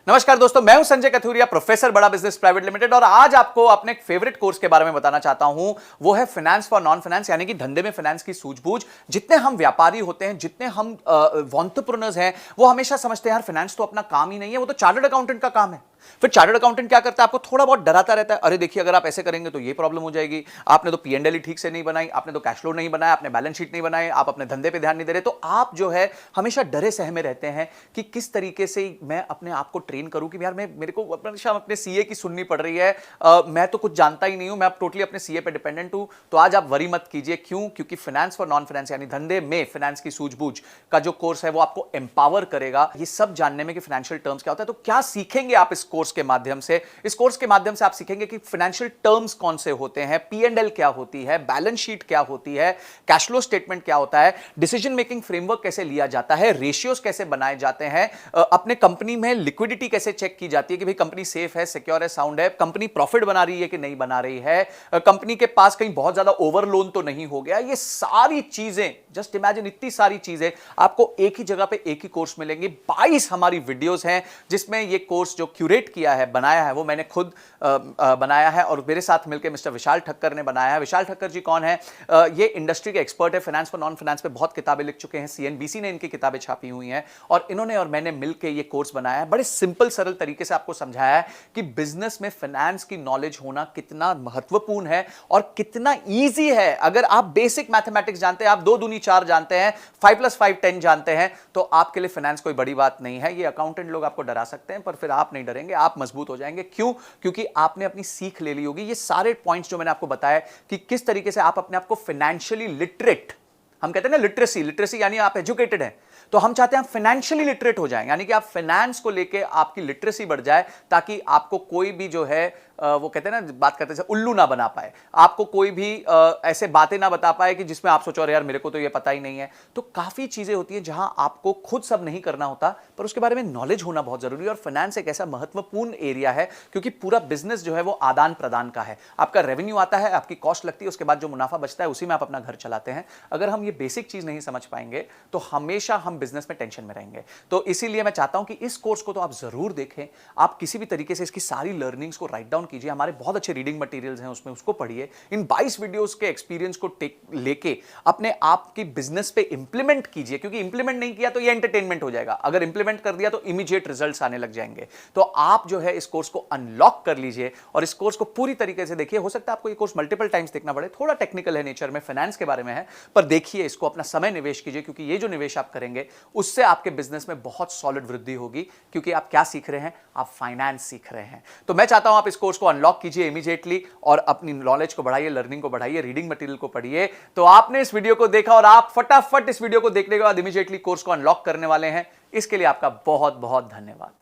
नमस्कार दोस्तों, मैं हूं संजय कथुरिया, प्रोफेसर बड़ा बिजनेस प्राइवेट लिमिटेड। और आज आपको अपने एक फेवरेट कोर्स के बारे में बताना चाहता हूं। वो है फाइनेंस फॉर नॉन फाइनेंस, यानी कि धंधे में फाइनेंस की सूझबूझ। जितने हम व्यापारी होते हैं, जितने हम एंटरप्रेन्योर्स हैं, वो हमेशा समझते हैं यार फाइनेंस तो अपना काम ही नहीं है, वो तो चार्टर्ड अकाउंटेंट का काम है। फिर चार्टर्ड अकाउंटेंट क्या करता है? आपको थोड़ा बहुत डराता रहता है, अरे देखिए अगर आप ऐसे करेंगे तो ये प्रॉब्लम हो जाएगी, आपने तो पी&एल ठीक से नहीं बनाई, आपने तो कैश फ्लो नहीं बनाया, आपने बैलेंस शीट नहीं बनाई, आप अपने धंधे पे ध्यान नहीं दे रहे। तो आप जो है हमेशा डरे सहमे रहते हैं कि किस तरीके से मैं अपने आप को ट्रेन करूं कि यार मेरे को अपने सीए की सुननी पड़ रही है, मैं तो कुछ जानता ही नहीं हूं, मैं अब टोटली अपने सीए पे डिपेंडेंट हूं। तो आज आप वरी मत कीजिए। क्यों? क्योंकि फाइनेंस फॉर नॉन फाइनेंस यानी धंधे में फाइनेंस की सूझबूझ का जो कोर्स है वो आपको एम्पावर करेगा ये सब जानने में कि फाइनेंशियल टर्म्स क्या होता है। तो क्या सीखेंगे आप इस कोर्स के माध्यम से? इस कोर्स के माध्यम से आप सीखेंगे कि फाइनेंशियल टर्म्स कौन से होते हैं, पी&एल क्या होती है, बैलेंस शीट क्या होती है, कैश फ्लो स्टेटमेंट क्या होता है, डिसीजन मेकिंग फ्रेमवर्क कैसे लिया जाता है, रेशियोज कैसे बनाए जाते हैं, अपने कंपनी में लिक्विडिटी कैसे चेक की जाती है कि भाई कंपनी सेफ है, सिक्योर है, साउंड है, कंपनी प्रॉफिट बना रही है कि नहीं बना रही है, कंपनी के पास कहीं बहुत ज्यादा ओवर लोन तो नहीं हो गया। ये सारी चीजें, जस्ट इमेजिन, इतनी सारी चीजें आपको एक ही जगह पे एक ही कोर्स मिलेंगी। 22 हमारी वीडियोस हैं जिसमें ये कोर्स जो क्यूरेट किया है, बनाया है, वो मैंने खुद बनाया है और मेरे साथ मिलकर मिस्टर विशाल ठक्कर ने बनाया है। विशाल ठक्कर जी कौन है? ये इंडस्ट्री के एक्सपर्ट है, फाइनेंस फॉर नॉन फाइनेंस पे बहुत किताबें लिख चुके हैं, सीएनबीसी ने इनकी किताबें छापी हुई हैं और इन्होंने और मैंने मिलकर ये कोर्स बनाया है। बड़े सिंपल सरल तरीके से आपको समझाया है कि बिजनेस में फाइनेंस की नॉलेज होना कितना महत्वपूर्ण है और कितना ईजी है। अगर आप बेसिक मैथमेटिक्स जानते हैं, आप 2 दूनी 4 जानते हैं, 5 + 5 10 जानते हैं, तो आपके लिए फाइनेंस कोई बड़ी बात नहीं है। ये अकाउंटेंट लोग आपको डरा सकते हैं पर फिर आप नहीं डरेंगे, आप मजबूत हो जाएंगे। क्यों? क्योंकि आपने अपनी सीख ले ली होगी। ये सारे पॉइंट्स जो मैंने आपको बताया कि किस तरीके से आप अपने आप को फाइनेंशियली लिटरेट, हम कहते हैं ना लिटरेसी यानी आप एजुकेटेड हैं, तो हम चाहते हैं आप फाइनेंशियली लिटरेट हो जाएं, यानी कि आप फाइनेंस को लेके आपकी लिटरेसी बढ़ जाए ताकि आपको कोई भी जो है वो कहते हैं ना, बात करते हैं उल्लू ना बना पाए, आपको कोई भी ऐसे बातें ना बता पाए कि जिसमें आप सोचो अरे यार मेरे को तो ये पता ही नहीं है। तो काफी चीजें होती हैं जहां आपको खुद सब नहीं करना होता पर उसके बारे में नॉलेज होना बहुत जरूरी है। और फाइनेंस एक ऐसा महत्वपूर्ण एरिया है क्योंकि पूरा बिजनेस जो है वो आदान प्रदान का है। आपका रेवेन्यू आता है, आपकी कॉस्ट लगती है, उसके बाद जो मुनाफा बचता है उसी में आप अपना घर चलाते हैं। अगर हम ये बेसिक चीज नहीं समझ पाएंगे तो हमेशा हम बिजनेस में टेंशन में रहेंगे। तो इसीलिए मैं चाहता हूं कि इस कोर्स को तो आप जरूर देखें, आप किसी भी तरीके से इसकी सारी लर्निंग्स को राइट डाउन कीजिए। हमारे बहुत अच्छे रीडिंग मटेरियल्स हैं उसमें, उसको पढ़िए। इन 22 वीडियोस के एक्सपीरियंस को लेके अपने आप की बिजनेस पे इंप्लीमेंट कीजिए, क्योंकि इंप्लीमेंट नहीं किया तो ये एंटरटेनमेंट हो जाएगा, अगर इंप्लीमेंट कर दिया तो इमीडिएट रिजल्ट्स आने लग जाएंगे। तो आप जो है इस कोर्स को अनलॉक कर लीजिए और इस कोर्स को पूरी तरीके से देखिए। हो सकता है आपको ये कोर्स मल्टीपल टाइम्स देखना पड़े, थोड़ा टेक्निकल है नेचर में, फाइनेंस के बारे में है, पर देखिए इसको, अपना समय निवेश कीजिए, क्योंकि ये जो निवेश आप करेंगे उससे आपके बिजनेस में बहुत सॉलिड वृद्धि होगी। क्योंकि आप क्या सीख रहे हैं? आप फाइनेंस सीख रहे हैं। तो मैं चाहता हूं आप इस कोर्स को अनलॉक कीजिए इमीडिएटली और अपनी नॉलेज को बढ़ाइए, लर्निंग को बढ़ाइए, रीडिंग मटेरियल को पढ़िए। तो आपने इस वीडियो को देखा और आप फटाफट इस वीडियो को देखने के बाद इमीडिएटली कोर्स को अनलॉक करने वाले हैं। इसके लिए आपका बहुत बहुत धन्यवाद।